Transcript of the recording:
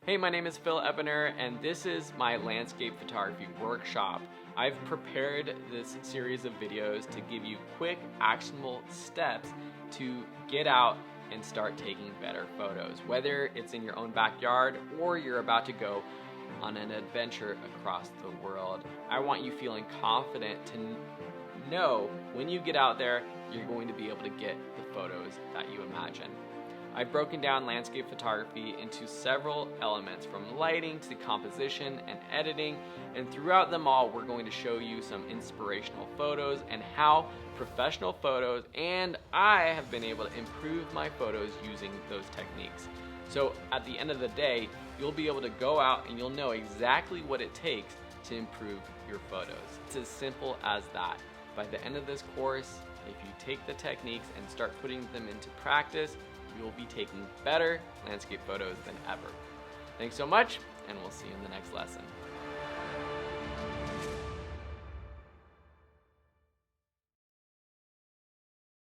Hey, my name is Phil Ebener, and this is my landscape photography workshop. I've prepared this series of videos to give you quick, actionable steps to get out and start taking better photos, whether it's in your own backyard or you're about to go on an adventure across the world. I want you feeling confident to know when you get out there, you're going to be able to get the photos that you imagine. I've broken down landscape photography into several elements, from lighting to composition and editing, and throughout them all we're going to show you some inspirational photos and how professional photos and I have been able to improve my photos using those techniques. So at the end of the day, you'll be able to go out and you'll know exactly what it takes to improve your photos. It's as simple as that. By the end of this course, if you take the techniques and start putting them into practice, you'll be taking better landscape photos than ever. Thanks so much, and we'll see you in the next lesson.